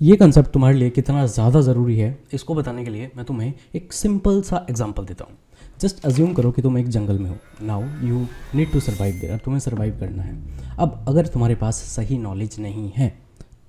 ये कंसेप्ट तुम्हारे लिए कितना ज़्यादा ज़रूरी है इसको बताने के लिए मैं तुम्हें एक सिंपल सा एग्जांपल देता हूँ। जस्ट अज्यूम करो कि तुम एक जंगल में हो। Now you need to survive there. अब तुम्हें सर्वाइव करना है। अब अगर तुम्हारे पास सही नॉलेज नहीं है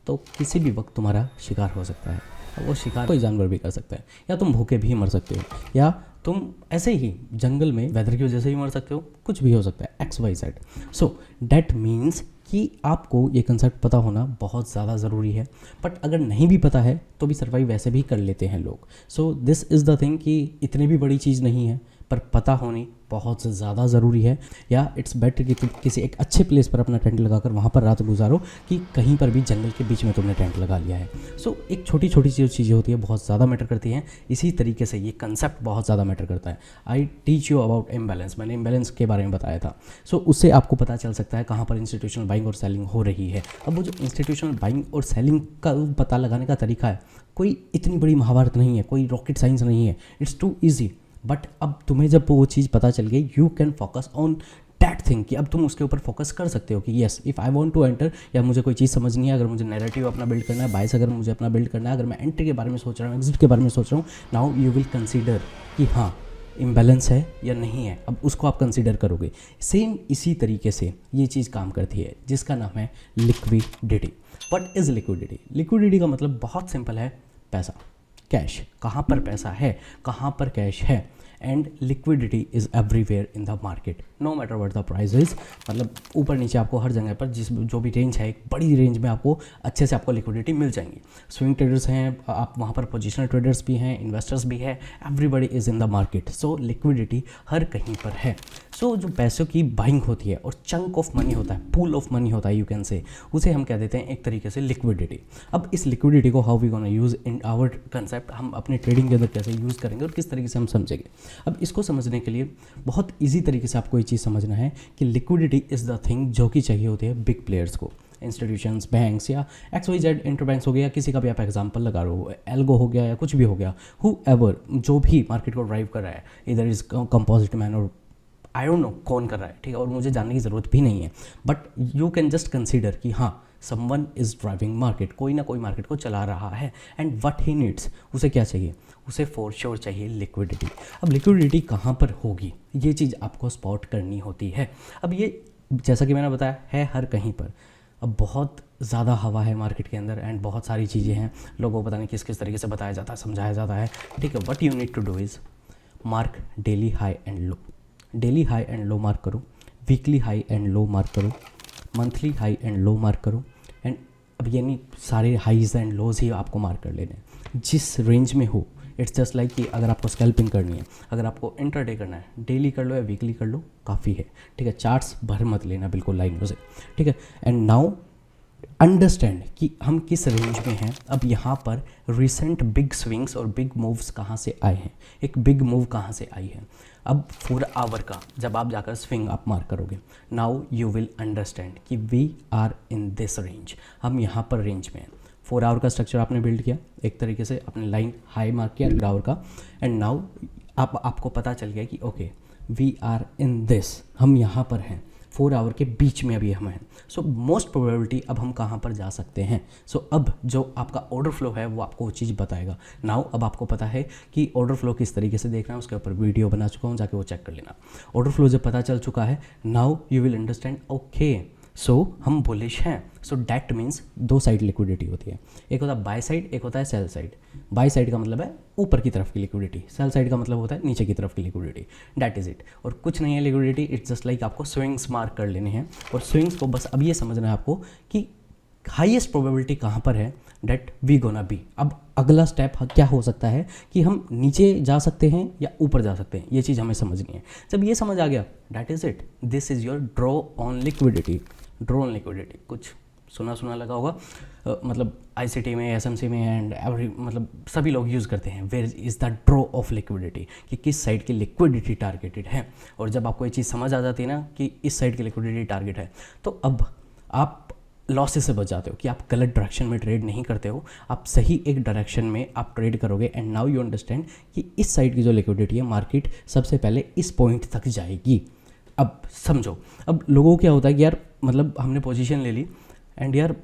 तो किसी भी वक्त तुम्हारा शिकार हो सकता है। अब वो शिकार कोई जानवर भी कर सकता है, या तुम भूखे भी मर सकते हो, या तुम ऐसे ही जंगल में वेदर की वजह से भी मर सकते हो। कुछ भी हो सकता है, XYZ। सो डैट मीन्स कि आपको ये कंसेप्ट पता होना बहुत ज़्यादा ज़रूरी है। बट अगर नहीं भी पता है तो भी सर्वाइव वैसे भी कर लेते हैं लोग। So this is the thing कि इतनी भी बड़ी चीज़ नहीं है, पर पता होनी बहुत ज़्यादा ज़रूरी है। या इट्स बेटर कि तुम किसी एक अच्छे प्लेस पर अपना टेंट लगाकर वहाँ पर रात गुजारो कि कहीं पर भी जंगल के बीच में तुमने टेंट लगा लिया है। सो एक छोटी छोटी जो चीज़ें होती है बहुत ज़्यादा मैटर करती हैं। इसी तरीके से ये कंसेप्ट बहुत ज़्यादा मैटर करता है। I teach you about imbalance. मैंने इम्बैलेंस के बारे में बताया था। सो उससे आपको पता चल सकता है कहाँ पर इंस्टीट्यूशनल बाइंग और सेलिंग हो रही है। अब वो जो इंस्टीट्यूशनल बाइंग और सेलिंग का पता लगाने का तरीका है, कोई इतनी बड़ी महाभारत नहीं है, कोई रॉकेट साइंस नहीं है। It's to easy. बट अब तुम्हें जब वो चीज़ पता चल गई, you can focus on that thing कि अब तुम उसके ऊपर फोकस कर सकते हो कि yes, if I want to enter, या मुझे कोई चीज़ समझनी है, अगर मुझे नैरेटिव अपना बिल्ड करना है, बायस अगर मुझे अपना बिल्ड करना है, अगर मैं एंट्री के बारे में सोच रहा हूँ, एग्जिट के बारे में सोच रहा हूँ, नाउ यू विल कंसीडर कि हाँ इम्बैलेंस है या नहीं है। अब उसको आप कंसीडर करोगे। सेम इसी तरीके से ये चीज़ काम करती है, जिसका नाम है liquidity. What is liquidity? Liquidity का मतलब बहुत सिंपल है, पैसा, कैश। कहाँ पर पैसा है, कहाँ पर कैश है। And liquidity is everywhere in the market, no matter what the price is. मतलब ऊपर नीचे आपको हर जगह पर जो भी रेंज है, एक बड़ी रेंज में आपको अच्छे से आपको लिक्विडिटी मिल जाएंगी। स्विंग ट्रेडर्स हैं, आप वहाँ पर पोजिशनल ट्रेडर्स भी हैं, इन्वेस्टर्स भी है, everybody is in the market. So liquidity हर कहीं पर है। सो जो पैसों की बाइंग होती है और चंक ऑफ मनी होता है, पूल ऑफ मनी होता है, यू कैन से, उसे हम कह देते हैं एक तरीके से लिक्विडिटी। अब इस लिक्विडिटी को how we gonna use in our concept, हम अपने ट्रेडिंग के अंदर कैसे यूज़ करेंगे और किस तरीके से हम समझेंगे। अब इसको समझने के लिए बहुत ईजी तरीके से आपको ये चीज़ समझना है कि लिक्विडिटी इज़ द थिंग जो कि चाहिए होती है बिग प्लेयर्स को, इंस्टीट्यूशंस, बैंक्स, या XYZ इंटरबैंक्स हो गया, किसी का भी आप एग्जांपल लगा रहे हो, एल्गो हो गया या कुछ भी हो गया, हु एवर, जो भी मार्केट को ड्राइव कर रहा है, इधर इज कंपोजिट मैन और आई डोंट नो कौन कर रहा है, ठीक है, और मुझे जानने की ज़रूरत भी नहीं है। But you can just consider कि हाँ समवन इज़ ड्राइविंग मार्केट, कोई ना कोई मार्केट को चला रहा है। एंड व्हाट ही नीड्स, उसे क्या चाहिए, उसे फॉर श्योर चाहिए लिक्विडिटी। अब लिक्विडिटी कहाँ पर होगी, ये चीज़ आपको स्पॉट करनी होती है। अब ये जैसा कि मैंने बताया है हर कहीं पर। अब बहुत ज़्यादा हवा है मार्केट के अंदर एंड बहुत सारी चीज़ें हैं, लोगों को पता नहीं किस किस तरीके से बताया जाता है, समझाया जाता है, ठीक है। What you need to do is mark daily high and low. Daily high and low mark करो, weekly high and low mark करो, monthly high and low mark करो। एंड अब ये नहीं सारे हाईज एंड लोज ही आपको मार्क कर लेने हैं, जिस रेंज में हो। इट्स जस्ट लाइक कि अगर आपको स्कैल्पिंग करनी है, अगर आपको इंट्राडे करना है, डेली कर लो या वीकली कर लो, काफ़ी है, ठीक है। चार्ट्स भर मत लेना बिल्कुल लाइनों से, ठीक है। एंड नाउ अंडरस्टैंड कि हम किस रेंज में हैं। अब यहाँ पर रिसेंट बिग स्विंग्स और बिग मूव्स कहाँ से आए हैं, एक बिग मूव कहाँ से आई है। अब 4 आवर का जब आप जाकर स्विंग आप मार्क करोगे, नाउ यू विल अंडरस्टैंड कि we are in this range, हम यहाँ पर रेंज में हैं। 4 आवर का स्ट्रक्चर आपने बिल्ड किया एक तरीके से, अपने लाइन हाई मार्क किया 3 आवर का, एंड नाउ आपको पता चल गया कि okay we are in this, हम यहाँ पर हैं, 4 आवर के बीच में अभी हम हैं। सो मोस्ट प्रोबेबिलिटी अब हम कहाँ पर जा सकते हैं। सो अब जो आपका ऑर्डर फ्लो है वो आपको वो चीज़ बताएगा। नाउ अब आपको पता है कि ऑर्डर फ्लो किस तरीके से देखना है, उसके ऊपर वीडियो बना चुका हूँ, जाके वो चेक कर लेना। ऑर्डर फ्लो जब पता चल चुका है, now you will understand okay so हम बुलिश हैं। So that means 2 side liquidity होती है, एक होता है बाय साइड, एक होता है सेल साइड। बाय साइड का मतलब है ऊपर की तरफ की लिक्विडिटी, सेल साइड का मतलब होता है नीचे की तरफ की लिक्विडिटी। That is it. और कुछ नहीं है लिक्विडिटी, इट्स जस्ट लाइक आपको स्विंग्स मार्क कर लेने हैं, और स्विंग्स को बस अब ये समझना है आपको कि हाईएस्ट प्रोबेबिलिटी कहाँ पर है, डैट वी गोना बी। अब अगला स्टेप क्या हो सकता है कि हम नीचे जा सकते हैं या ऊपर जा सकते हैं, ये चीज़ हमें समझनी है। जब ये समझ आ गया, that is it, this is your draw on liquidity. Draw on liquidity कुछ सुना लगा होगा, मतलब ICT में, SMC में एंड एवरी, मतलब सभी लोग यूज़ करते हैं, where is the draw of liquidity, कि किस साइड की लिक्विडिटी टारगेटेड है। और जब आपको ये चीज़ समझ आ जाती है ना कि इस साइड की लिक्विडिटी टारगेट है, तो अब आप लॉसेस से बच जाते हो कि आप गलत डायरेक्शन में ट्रेड नहीं करते हो, आप सही एक डायरेक्शन में आप ट्रेड करोगे। एंड नाउ यू अंडरस्टैंड कि इस साइड की जो लिक्विडिटी है, मार्केट सबसे पहले इस पॉइंट तक जाएगी। अब समझो, अब लोगों को क्या होता है कि यार मतलब हमने पोजीशन ले ली एंड यार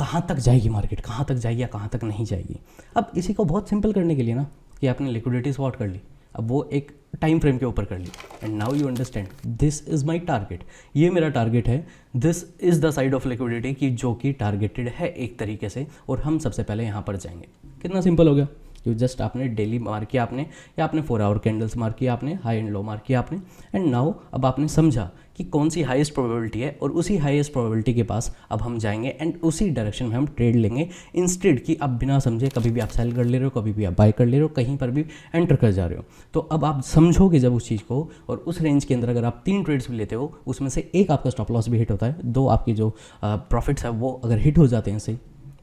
कहाँ तक जाएगी मार्केट, कहाँ तक जाएगी या कहाँ तक नहीं जाएगी। अब इसी को बहुत सिंपल करने के लिए ना कि आपने लिक्विडिटी स्पॉट कर ली, अब वो एक टाइम फ्रेम के ऊपर कर ली, and now you understand this is my target, ये मेरा टारगेट है, this is the side of liquidity की जो कि टारगेटेड है एक तरीके से, और हम सबसे पहले यहाँ पर जाएंगे। कितना सिंपल हो गया कि जस्ट आपने डेली मार किया आपने, या आपने 4 आवर कैंडल्स मार किया आपने, हाई एंड लो मार किया आपने, एंड नाउ अब आपने समझा कि कौन सी हाईएस्ट प्रोबेबिलिटी है, और उसी हाईएस्ट प्रोबेबिलिटी के पास अब हम जाएंगे एंड उसी डायरेक्शन में हम ट्रेड लेंगे, इंस्टेड कि आप बिना समझे कभी भी आप सेल कर ले रहे हो, कभी भी आप बाय कर ले रहे हो, कहीं पर भी एंटर कर जा रहे हो। तो अब आप समझोगे जब उस चीज़ को, और उस रेंज के अंदर अगर आप 3 ट्रेड्स भी लेते हो, उसमें से एक आपका स्टॉप लॉस भी हिट होता है, 2 आपकी जो प्रॉफिट्स है वो अगर हिट हो जाते हैं से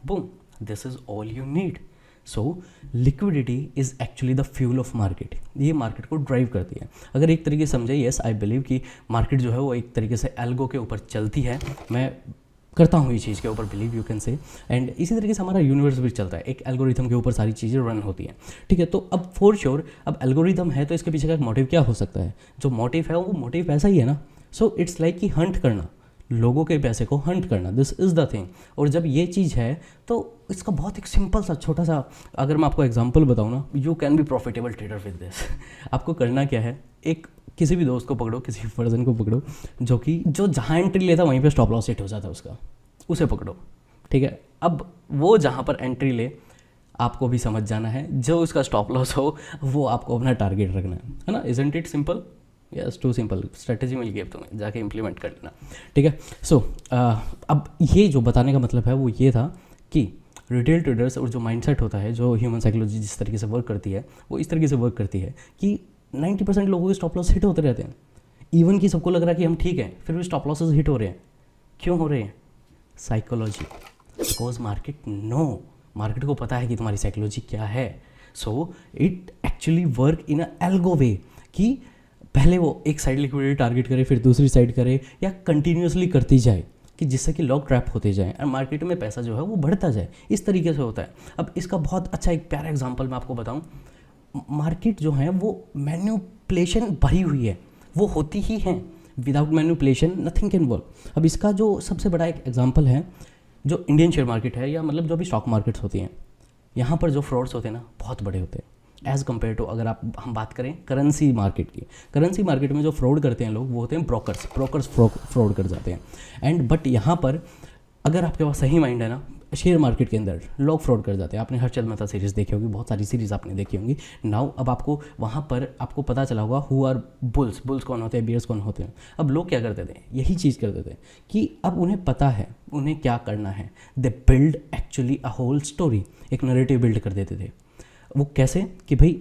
boom, this is all you need. So liquidity is actually the fuel of market, ये मार्केट को ड्राइव करती है। अगर एक तरीके से समझे, येस आई बिलीव कि मार्केट जो है वो एक तरीके से एल्गो के ऊपर चलती है, मैं करता हूँ ये चीज़ के ऊपर बिलीव, यू कैन से, एंड इसी तरीके से हमारा यूनिवर्स भी चलता है, एक एल्गोरिथम के ऊपर सारी चीज़ें रन होती हैं, ठीक है। तो अब फॉर श्योर अब एल्गोरिथम है तो इसके पीछे का एक मोटिव क्या हो सकता है, जो मोटिव है वो मोटिव ऐसा ही है ना। सो इट्स लाइक कि हंट करना, लोगों के पैसे को हंट करना, दिस इज़ द थिंग। और जब ये चीज़ है तो इसका बहुत एक सिंपल सा छोटा सा अगर मैं आपको एग्जांपल बताऊँ ना, you can be profitable trader with this. आपको करना क्या है, एक किसी भी दोस्त को पकड़ो, किसी पर्सन को पकड़ो जो जहाँ एंट्री लेता वहीं पे स्टॉप लॉस हिट हो जाता है उसका, उसे पकड़ो, ठीक है। अब वो जहाँ पर एंट्री ले आपको भी समझ जाना है, जो उसका स्टॉप लॉस हो वो आपको अपना टारगेट रखना है ना। Isn't it simple? Yes, too simple. Strategy मिल गई अब तुम्हें, जाके इम्प्लीमेंट कर लेना, ठीक है। सो अब ये जो बताने का मतलब है वो ये था कि रिटेल ट्रेडर्स और जो माइंडसेट होता है, जो ह्यूमन साइकोलॉजी जिस तरीके से वर्क करती है वो इस तरीके से वर्क करती है कि 90% लोगों के स्टॉप लॉस हिट होते रहते हैं, इवन कि सबको लग रहा है कि हम ठीक हैं, फिर भी स्टॉप लॉसेस हिट हो रहे हैं। क्यों हो रहे हैं? साइकोलॉजी, बिकॉज मार्केट को पता है कि तुम्हारी साइकोलॉजी क्या है। So it actually work in a algo way कि पहले वो एक साइड लिक्विडिटी टारगेट करे, फिर दूसरी साइड करे, या कंटिन्यूसली करती जाए कि जिससे कि लोग ट्रैप होते जाएं और मार्केट में पैसा जो है वो बढ़ता जाए, इस तरीके से होता है। अब इसका बहुत अच्छा एक प्यारा एग्जांपल मैं आपको बताऊं, मार्केट जो है वो मैन्युपुलेशन भरी हुई है, वो होती ही हैं, without manipulation nothing can work. अब इसका जो सबसे बड़ा एक एग्जांपल है जो इंडियन शेयर मार्केट है, या मतलब जो भी स्टॉक मार्केट्स होती हैं, यहाँ पर जो फ्रॉड्स होते हैं ना बहुत बड़े होते हैं एज़ कम्पेयर टू अगर हम बात करें करेंसी मार्केट की। करेंसी मार्केट में जो फ्रॉड करते हैं लोग वो होते हैं ब्रोकर्स फ्रॉड कर जाते हैं। एंड बट यहाँ पर अगर आपके पास सही माइंड है ना, शेयर मार्केट के अंदर लोग फ्रॉड कर जाते हैं। आपने हर्षद मेहता सीरीज़ देखी होगी, बहुत सारी सीरीज़ आपने देखी होंगी। नाउ अब आपको वहाँ पर आपको पता चला होगा हु आर बुल्स कौन होते हैं, बियर्स कौन होते हैं। अब लोग क्या करते थे, यही चीज़ करते थे कि अब उन्हें पता है उन्हें क्या करना है, they build actually a whole story, एक नैरेटिव बिल्ड कर देते थे। वो कैसे कि भाई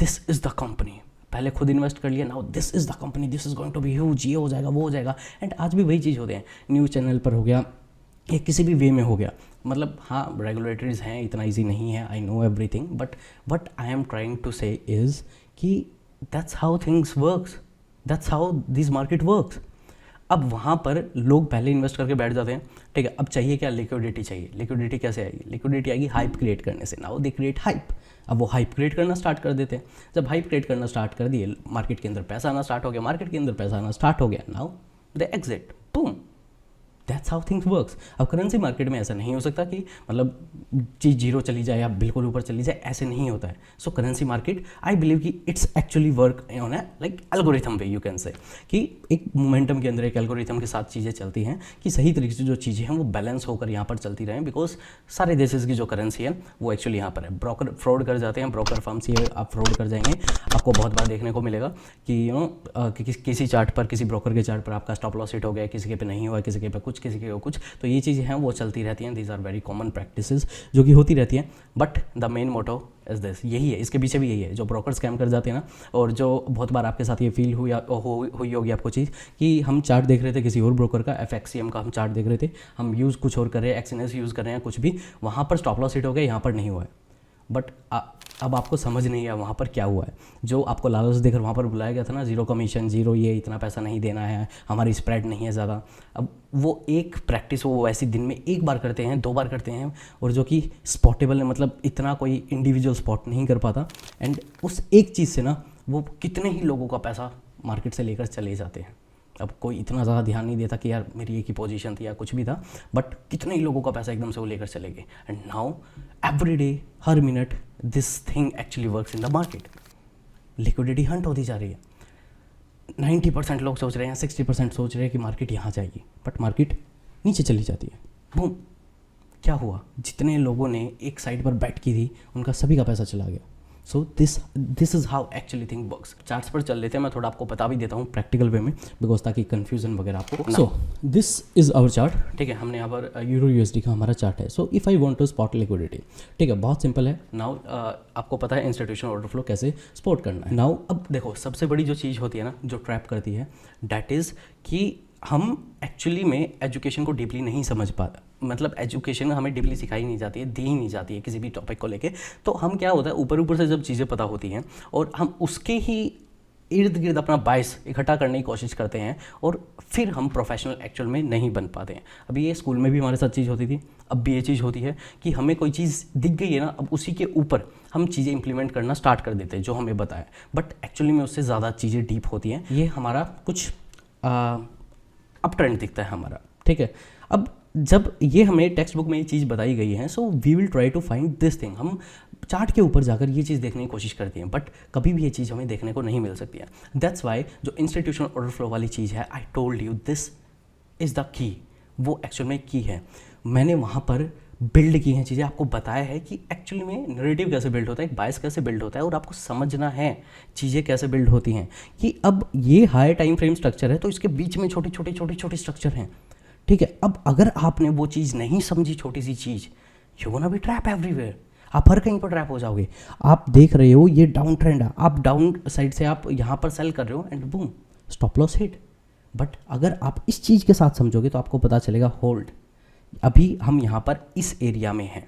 दिस इज़ द कंपनी, पहले खुद इन्वेस्ट कर लिया, now this is the company, this is going to be huge, ये हो जाएगा वो हो जाएगा। एंड आज भी वही चीज़ होते हैं, न्यूज़ चैनल पर हो गया या किसी भी वे में हो गया। मतलब हाँ रेगुलेटरीज हैं, इतना ईजी नहीं है, I know everything, but I am trying to say is कि that's how things works, that's how this market works. अब वहाँ पर लोग पहले इन्वेस्ट करके बैठ जाते हैं, ठीक है। अब चाहिए क्या? लिक्विडिटी चाहिए। लिक्विडिटी कैसे आएगी? लिक्विडिटी आएगी हाइप क्रिएट करने से। Now they create hype. अब वो हाइप क्रिएट करना स्टार्ट कर देते हैं। जब हाइप क्रिएट करना स्टार्ट कर दिए, मार्केट के अंदर पैसा आना स्टार्ट हो गया, मार्केट के अंदर पैसा आना स्टार्ट हो गया, now they exit, boom, that's how things works. अब करेंसी मार्केट में ऐसा नहीं हो सकता कि मतलब चीज़ जीरो चली जाए या बिल्कुल ऊपर चली जाए, ऐसे नहीं होता है। So currency market I believe कि it's actually work on a like algorithm way, you can say कि एक मोमेंटम के अंदर एक एल्गोरिथम के साथ चीज़ें चलती हैं कि सही तरीके से जो चीज़ें हैं वो बैलेंस होकर यहाँ पर चलती रहें। बिकॉज सारे देशेस की जो करेंसी है वो एक्चुअली यहाँ पर है। ब्रोकर फ्रॉड कर जाते हैं, ब्रोकर फर्म से आप फ्रॉड कर जाएंगे, आपको बहुत बार देखने को मिलेगा कि यू नो किसी चार्ट पर, किसी ब्रोकर के चार्ट पर आपका स्टॉप लॉस हिट हो गया, किसी के पे नहीं हुआ, किसी के पे कुछ, किसी के कुछ। तो ये चीज़ें हैं वो चलती रहती हैं, these are very common practices जो कि होती रहती हैं। But the main motto is this, यही है, इसके पीछे भी यही है। जो ब्रोकर स्कैम कर जाते हैं ना, और जो बहुत बार आपके साथ ये फील हुई होगी आपको चीज़ कि हम चार्ट देख रहे थे किसी और ब्रोकर का, FXCM का हम चार्ट देख रहे थे, हम यूज़ कुछ और कर रहे हैं, एक्सएनएस यूज़ कर रहे हैं कुछ भी, वहाँ पर स्टॉप लॉस हिट हो गया, यहाँ पर नहीं हुआ है। बट अब आपको समझ नहीं है वहाँ पर क्या हुआ है। जो आपको लालच देकर वहाँ पर बुलाया गया था ना, जीरो कमीशन, जीरो ये, इतना पैसा नहीं देना है, हमारी स्प्रेड नहीं है ज़्यादा। अब वो एक प्रैक्टिस वो वैसे दिन में एक बार करते हैं, 2 बार करते हैं, और जो कि स्पॉटेबल है, मतलब इतना कोई इंडिविजुअल स्पॉट नहीं कर पाता। एंड उस एक चीज़ से ना वो कितने ही लोगों का पैसा मार्केट से लेकर चले जाते हैं। अब कोई इतना ज़्यादा ध्यान नहीं देता कि यार मेरी एक ही पोजीशन थी या कुछ भी था, बट कितने ही लोगों का पैसा एकदम से वो लेकर चले गए। And now every day, her minute, this thing actually works in the market. Liquidity Hunt होती जा रही है। 90% लोग सोच रहे हैं, 60% सोच रहे हैं कि मार्केट यहाँ जाएगी, बट मार्केट नीचे चली जाती है। बूम, क्या हुआ? जितने लोगों ने एक साइड पर बैट की थी उनका सभी का पैसा चला गया। So this is how actually thing works. Charts पर चल लेते हैं, मैं थोड़ा आपको बता भी देता हूँ प्रैक्टिकल वे में, बिकॉज ताकि कंफ्यूजन वगैरह आपको। So this is our chart, ठीक है। हमने यहाँ पर यूरो यूएसडी का हमारा चार्ट है। So if I want to spot liquidity, ठीक है, बहुत सिंपल है। नाउ आपको पता है इंस्टीट्यूशनल ऑर्डर फ्लो कैसे स्पॉट करना है। नाउ अब देखो, सबसे बड़ी जो चीज़ होती है ना, जो ट्रैप करती है, डैट इज़ कि हम एक्चुअली में एजुकेशन को डीपली नहीं समझ पाते। मतलब एजुकेशन हमें डीपली सिखाई नहीं जाती है, दी ही नहीं जाती है किसी भी टॉपिक को लेके। तो हम क्या होता है, ऊपर ऊपर से जब चीज़ें पता होती हैं और हम उसके ही इर्द गिर्द अपना बायस इकट्ठा करने की कोशिश करते हैं, और फिर हम प्रोफेशनल एक्चुअल में नहीं बन पाते हैं। अभी ये स्कूल में भी हमारे साथ चीज़ होती थी, अब भी ये चीज़ होती है कि हमें कोई चीज़ दिख गई है ना, अब उसी के ऊपर हम चीज़ें इंप्लीमेंट करना स्टार्ट कर देते हैं जो हमें बताया, बट एक्चुअली में उससे ज़्यादा चीज़ें डीप होती हैं। ये हमारा कुछ अप ट्रेंड दिखता है हमारा, ठीक है। अब जब ये हमें टेक्स्ट बुक में ये चीज़ बताई गई है, so we will try to find this thing. हम चार्ट के ऊपर जाकर ये चीज़ देखने की कोशिश करते हैं, बट कभी भी ये चीज़ हमें देखने को नहीं मिल सकती है। दैट्स वाई जो इंस्टीट्यूशनल ऑर्डर फ्लो वाली चीज़ है, I told you this is the key, वो एक्चुअल में की है। मैंने वहाँ पर बिल्ड की हैं चीज़ें, आपको बताया है कि एक्चुअली में नैरेटिव कैसे बिल्ड होता है, एक बायस कैसे बिल्ड होता है, और आपको समझना है चीज़ें कैसे बिल्ड होती हैं। कि अब ये हाई टाइम फ्रेम स्ट्रक्चर है, तो इसके बीच में छोटी छोटी स्ट्रक्चर हैं, ठीक है। अब अगर आपने वो चीज़ नहीं समझी, छोटी सी चीज़, you gonna be trap everywhere. आप हर कहीं पर ट्रैप हो जाओगे। आप देख रहे हो ये डाउन ट्रेंड है, आप डाउन साइड से आप यहाँ पर सेल कर रहे हो and boom, stop loss hit. But अगर आप इस चीज़ के साथ समझोगे तो आपको पता चलेगा होल्ड, अभी हम यहाँ पर इस एरिया में हैं,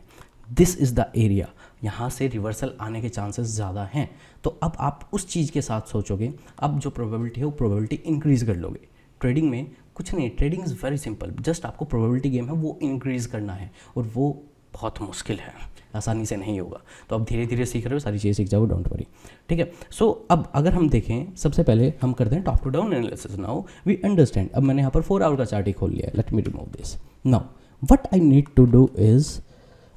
दिस इज़ द एरिया, यहाँ से रिवर्सल आने के चांसेस ज़्यादा हैं। तो अब आप उस चीज़ के साथ सोचोगे, अब जो प्रोबेबिलिटी है वो प्रोबेबिलिटी इंक्रीज़ कर लोगे। ट्रेडिंग में कुछ नहीं, trading is very simple, just आपको प्रोबेबिलिटी गेम है वो इंक्रीज़ करना है, और वो बहुत मुश्किल है, आसानी से नहीं होगा। तो अब धीरे धीरे सीख रहे हो, सारी चीज़ें सीख जाओ, डोंट वरी, ठीक है। सो अब अगर हम देखें, सबसे पहले हम करते हैं top to down analysis. Now we understand. अब मैंने यहाँ पर 4 आवर का चार्ट ही खोल लिया है, let me remove this. Now what I need to do is,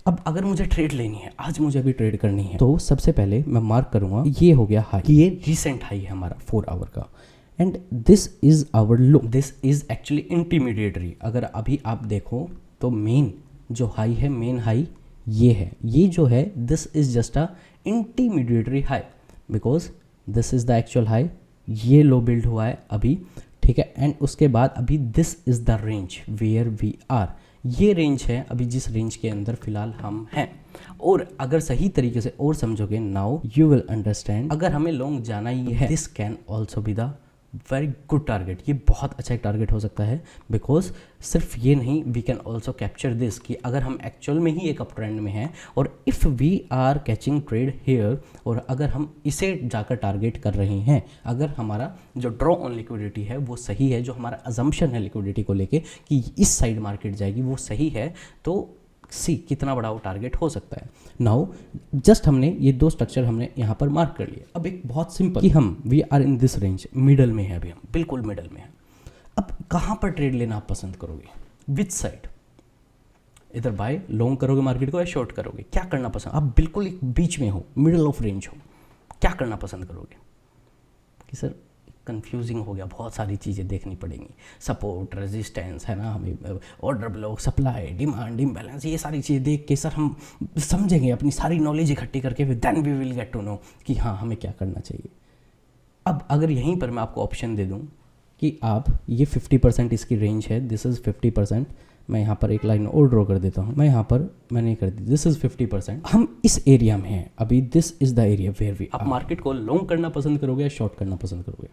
अब अगर मुझे ट्रेड लेनी है, आज मुझे अभी ट्रेड करनी है, तो सबसे पहले मैं मार्क करूँगा ये हो गया हाई, ये रिसेंट हाई है हमारा 4 आवर का, and this is hour low, this is actually intermediatory. अगर अभी आप देखो तो मेन जो हाई है, मेन हाई ये है, ये जो है this is just a intermediatory high, because this is the actual high, ये लो बिल्ड हुआ है अभी, ठीक है। एंड उसके बाद अभी this is the range where we are, ये रेंज है अभी जिस रेंज के अंदर फिलहाल हम हैं। और अगर सही तरीके से और समझोगे, नाउ यू विल अंडरस्टैंड, अगर हमें लॉन्ग जाना ही है, this can also be the very good target, ये बहुत अच्छा एक टारगेट हो सकता है। बिकॉज सिर्फ ये नहीं, we can also capture this, कि अगर हम एक्चुअल में ही एक अप ट्रेंड में हैं और if we are catching trade here, और अगर हम इसे जाकर टारगेट कर रहे हैं, अगर हमारा जो ड्रॉ ऑन लिक्विडिटी है वो सही है, जो हमारा अजम्पशन है लिक्विडिटी को लेके कि इस साइड मार्केट जाएगी वो सही है, तो सी कितना बड़ा वो टारगेट हो सकता है। नाउ जस्ट हमने ये 2 स्ट्रक्चर हमने यहाँ पर मार्क कर लिए। अब एक बहुत सिंपल कि हम we are in this range, middle में है अभी, हम बिल्कुल मिडल में है। अब कहाँ पर ट्रेड लेना आप पसंद करोगे, विच साइड, इधर बाय लॉन्ग करोगे मार्केट को या शॉर्ट करोगे, क्या करना पसंद, आप बिल्कुल एक बीच में हो, मिडल ऑफ रेंज हो, क्या करना पसंद करोगे? कि सर कंफ्यूजिंग हो गया, बहुत सारी चीज़ें देखनी पड़ेंगी, सपोर्ट, रेजिस्टेंस है ना, हमें order block, supply, demand, imbalance, ये सारी चीज़ें देख के सर हम समझेंगे, अपनी सारी नॉलेज इकट्ठी करके फिर then we will get to know कि हाँ हमें क्या करना चाहिए। अब अगर यहीं पर मैं आपको ऑप्शन दे दूँ कि आप ये 50% इसकी रेंज है, दिस इज़ 50%, मैं यहाँ पर एक लाइन और ड्रॉ कर देता हूँ, मैं यहाँ पर मैंने कर दी, दिस इज़ 50%, हम इस एरिया में हैं अभी, this is the area where we. आप मार्केट को लॉन्ग करना पसंद करोगे या शॉर्ट करना पसंद करोगे?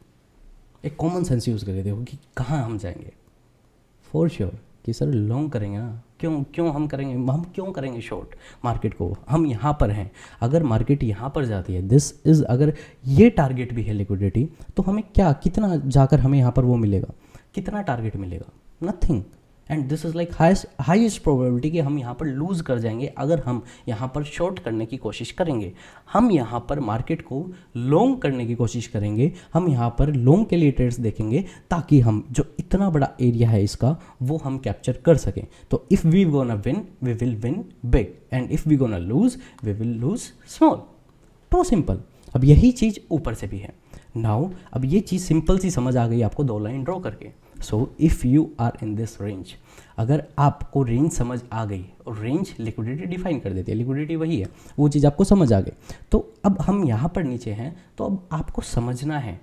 एक कॉमन सेंस यूज़ करके देखो कि कहाँ हम जाएंगे। फॉर श्योर कि सर लॉन्ग करेंगे ना, क्यों हम क्यों करेंगे शॉर्ट मार्केट को, हम यहाँ पर हैं। अगर मार्केट यहाँ पर जाती है, दिस इज़, अगर ये टारगेट भी है लिक्विडिटी, तो हमें क्या, कितना जाकर हमें यहाँ पर वो मिलेगा, कितना टारगेट मिलेगा, nothing, and this is like highest probability कि हम यहाँ पर लूज़ कर जाएंगे अगर हम यहाँ पर शॉर्ट करने की कोशिश करेंगे। हम यहाँ पर मार्केट को लॉन्ग करने की कोशिश करेंगे, हम यहाँ पर लॉन्ग के लिए ट्रेड्स देखेंगे ताकि हम जो इतना बड़ा एरिया है इसका वो हम कैप्चर कर सकें। तो if we gonna win we will win big and if we gonna lose we will lose small. तो सिंपल। अब यही चीज़ ऊपर से भी है। नाउ अब ये चीज़ सिंपल सी समझ आ गई आपको 2 लाइन ड्रॉ करके। So if you are in this range, अगर आपको रेंज समझ आ गई और रेंज लिक्विडिटी डिफाइन कर देती है, लिक्विडिटी वही है, वो चीज़ आपको समझ आ गई। तो अब हम यहाँ पर नीचे हैं, तो अब आपको समझना है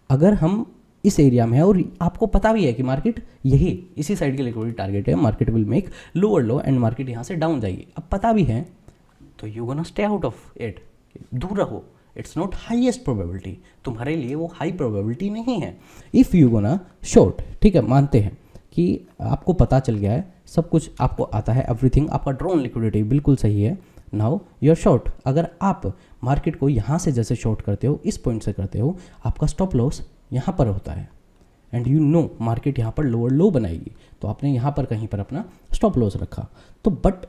अगर हम इस एरिया में है और आपको पता भी है कि मार्केट यही इसी साइड की लिक्विडिटी टारगेट है, market will make lower low and market यहाँ से डाउन जाएगी, अब पता भी है, तो you gonna stay out of it, दूर रहो। इट्स नॉट हाईएस्ट प्रोबेबिलिटी, तुम्हारे लिए वो हाई प्रोबेबिलिटी नहीं है। इफ़ यू गोना शॉर्ट, ठीक है, मानते हैं कि आपको पता चल गया है, सब कुछ आपको आता है, एवरीथिंग, आपका ड्रॉन लिक्विडिटी बिल्कुल सही है। नाउ योर शॉर्ट, अगर आप मार्केट को यहाँ से जैसे शॉर्ट करते हो, इस पॉइंट से करते हो, आपका स्टॉप लॉस यहाँ पर होता है एंड यू नो मार्केट यहाँ पर लोअर लो बनाएगी, तो आपने यहाँ पर कहीं पर अपना स्टॉप लॉस रखा। तो but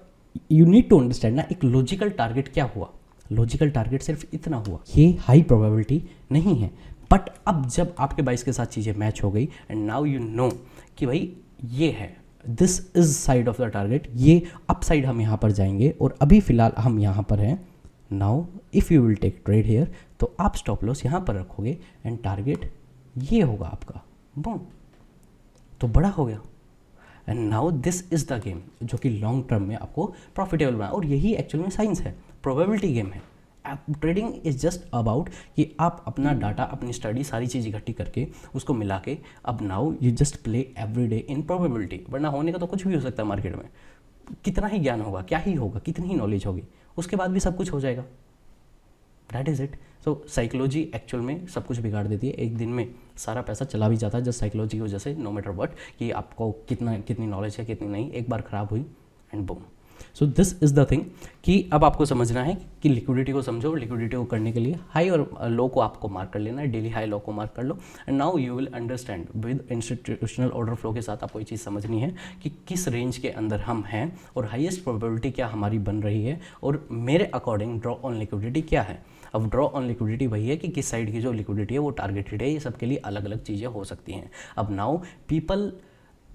you need to understand ना, एक लॉजिकल टारगेट क्या हुआ, लॉजिकल टारगेट सिर्फ इतना हुआ, ये हाई प्रोबेबिलिटी नहीं है। बट अब जब आपके बाइस के साथ चीज़ें मैच हो गई एंड नाउ यू नो कि भाई ये है, this is side of the target, ये अप साइड हम यहाँ पर जाएंगे और अभी फिलहाल हम यहाँ पर हैं। Now if you will take trade here, तो आप स्टॉप लॉस यहाँ पर रखोगे एंड टारगेट ये होगा आपका, बूम, तो बड़ा हो गया। And now this is the game जो कि लॉन्ग टर्म में आपको प्रॉफिटेबल बना, और यही एक्चुअल में साइंस है, प्रोबेबिलिटी गेम है। ट्रेडिंग इज़ जस्ट अबाउट कि आप अपना डाटा, अपनी स्टडी, सारी चीज़ इकट्ठी करके उसको मिला के अब now you just play every day in probability. वरना होने का तो कुछ भी हो सकता है मार्केट में, कितना ही ज्ञान होगा, क्या ही होगा, कितनी ही नॉलेज होगी, उसके बाद भी सब कुछ हो जाएगा। That is it. So psychology actual में सब कुछ बिगाड़ देती है, एक दिन में सारा पैसा चला भी जाता है जस्ट साइकोलॉजी की वजह से, नो मैटर व्हाट, कि आपको कितनी नॉलेज है कितनी नहीं, एक बार ख़राब हुई and boom. So this is the thing कि अब आपको समझना है कि लिक्विडिटी को समझो, और लिक्विडिटी को करने के लिए हाई और लो को आपको मार्क कर लेना है, डेली हाई लो को मार्क कर लो and now you will understand with institutional order flow के साथ आपको ये चीज़ समझनी है कि किस रेंज के अंदर हम हैं और हाईएस्ट प्रोबेबिलिटी क्या हमारी बन रही है, और मेरे अकॉर्डिंग ड्रॉ ऑन लिक्विडिटी क्या है। अब ड्रॉ ऑन लिक्विडिटी वही है कि किस साइड की जो लिक्विडिटी है वो टारगेटेड है, ये सबके लिए अलग अलग चीज़ें हो सकती हैं। अब नाउ पीपल,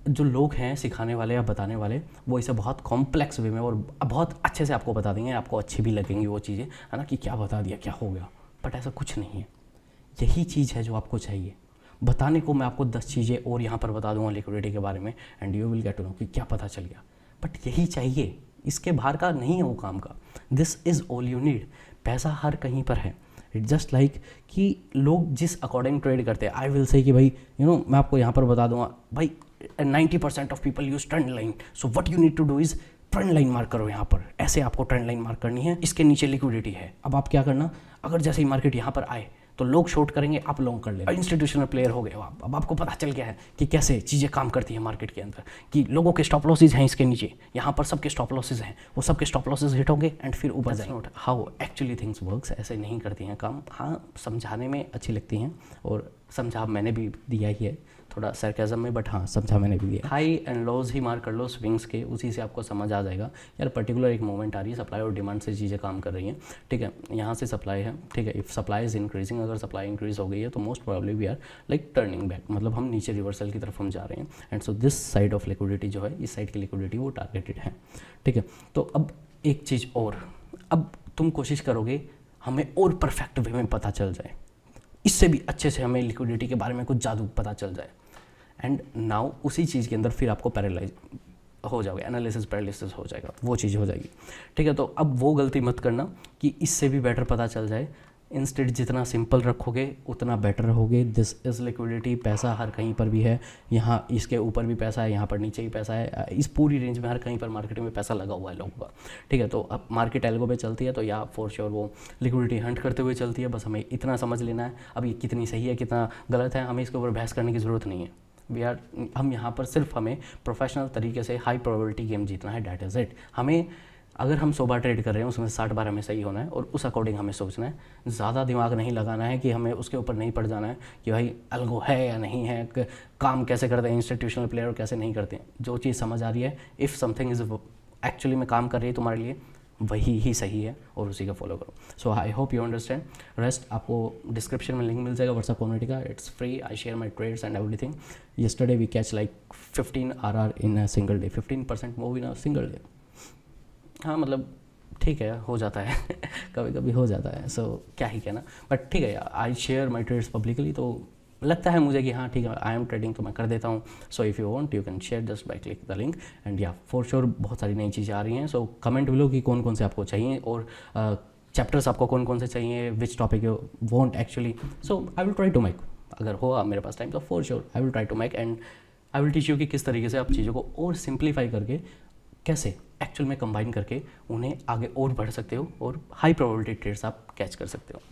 जो लोग हैं सिखाने वाले या बताने वाले, वो इसे बहुत कॉम्प्लेक्स वे में और बहुत अच्छे से आपको बता देंगे, आपको अच्छी भी लगेंगी वो चीज़ें, है ना, कि क्या बता दिया, क्या हो गया, बट ऐसा कुछ नहीं है। यही चीज़ है जो आपको चाहिए। बताने को मैं आपको 10 चीज़ें और यहाँ पर बता दूंगा लिक्विडिटी के बारे में and you will get to know कि क्या पता चल गया, बट यही चाहिए, इसके बाहर का नहीं है वो काम का। This is all you need. पैसा हर कहीं पर है। इट जस्ट लाइक कि लोग जिस अकॉर्डिंग ट्रेड करते हैं, आई विल से कि भाई मैं आपको यहाँ पर बता दूंगा, भाई 90% of people use trend line, so what you need to do is trend line mark करो, यहाँ पर ऐसे आपको ट्रेंड लाइन मार्क करनी है, इसके नीचे लिक्विडिटी है। अब आप क्या करना, अगर जैसे ही मार्केट यहाँ पर आए तो लोग शॉर्ट करेंगे, आप लॉन्ग कर लेना, इंस्टीट्यूशनल प्लेयर हो गए आप। अब आपको पता चल गया है कि कैसे चीज़ें काम करती हैं मार्केट के अंदर, कि लोगों के स्टॉप लॉसेज हैं इसके नीचे, यहाँ पर सबके स्टॉप लॉसेज हैं, वो सबके स्टॉप लॉसेज हिट होंगे एंड फिर ऊपर जाएंगे। Not how actually things works, ऐसे नहीं करती हैं काम। हाँ, समझाने में अच्छी लगती हैं और समझा मैंने भी दिया ही है, थोड़ा सरकाज़म में, बट हाँ समझा मैंने भी दिया। हाई एंड लॉज ही मार्क कर लो स्विंग्स के, उसी से आपको समझ आ जाएगा यार पर्टिकुलर एक मोमेंट आ रही है, सप्लाई और डिमांड से चीज़ें काम कर रही हैं, ठीक है। यहाँ से सप्लाई है, ठीक है, इफ़ सप्लाई इज़ इंक्रीजिंग, अगर सप्लाई इंक्रीज हो गई है तो most probably we are like turning back, मतलब हम नीचे रिवर्सल की तरफ हम जा रहे हैं। And so this side of liquidity जो है, इस साइड की लिक्विडिटी वो टारगेटेड है, ठीक है। तो अब एक चीज़ और, अब तुम कोशिश करोगे हमें और परफेक्ट वे में पता चल जाए, इससे भी अच्छे से हमें लिक्विडिटी के बारे में कुछ जादू पता चल जाए, एंड नाउ उसी चीज़ के अंदर फिर आपको पैरालाइज हो जाओगे, एनालिसिस पैरालिसिस हो जाएगा, वो चीज़ हो जाएगी, ठीक है। तो अब वो गलती मत करना कि इससे भी बेटर पता चल जाए। इंस्टेड जितना सिंपल रखोगे उतना बेटर रहोगे। दिस इज़ लिक्विडिटी, पैसा हर कहीं पर भी है, यहाँ इसके ऊपर भी पैसा है, यहाँ पर नीचे भी पैसा है, इस पूरी रेंज में हर कहीं पर मार्केट में पैसा लगा हुआ है लोगों का, ठीक है। तो अब मार्केट एल्गो पे चलती है तो या फॉर श्योर वो लिक्विडिटी हंट करते हुए चलती है, बस हमें इतना समझ लेना है। अब ये कितनी सही है कितना गलत है हमें इसके ऊपर बहस करने की ज़रूरत नहीं है। हम यहाँ पर सिर्फ हमें प्रोफेशनल तरीके से हाई प्रोबेबिलिटी गेम जीतना है, डैट इज़ इट। हमें अगर हम 100 बार ट्रेड कर रहे हैं उसमें 60 बार हमें सही होना है और उस अकॉर्डिंग हमें सोचना है। ज़्यादा दिमाग नहीं लगाना है कि हमें उसके ऊपर नहीं पड़ जाना है कि भाई अल्गो है या नहीं है, काम कैसे करते हैं इंस्टीट्यूशनल प्लेयर और कैसे नहीं करते हैं। जो चीज़ समझ आ रही है, इफ़ समथिंग इज़ एक्चुअली में काम कर रही है तुम्हारे लिए, वही ही सही है और उसी का फॉलो करो। So I hope you understand. Rest आपको डिस्क्रिप्शन में लिंक मिल जाएगा व्हाट्सएप कम्युनिटी का, it's free. I share my trades and everything. Yesterday we catch like 15 RR in a single day, 15% move in a single day. हाँ मतलब ठीक है, हो जाता है कभी कभी हो जाता है, सो क्या ही कहना, बट ठीक है। I share my trades publicly, तो लगता है मुझे कि हाँ ठीक है, आई एम ट्रेडिंग तो मैं कर देता हूँ। सो if you want you can share just by click the link and या फॉर श्योर बहुत सारी नई चीज़ें आ रही हैं। सो कमेंट बिलो कि कौन कौन से आपको चाहिए और चैप्टर्स आपको कौन कौन से चाहिए, which topic you want actually. So I will try to make, अगर हो मेरे पास टाइम तो for sure I will try to make and I will teach you कि किस तरीके से आप चीज़ों को और सिंप्लीफाई करके कैसे एक्चुअल में कंबाइन करके उन्हें आगे और बढ़ सकते हो और हाई प्रोबेबिलिटी ट्रेड्स आप कैच कर सकते हो।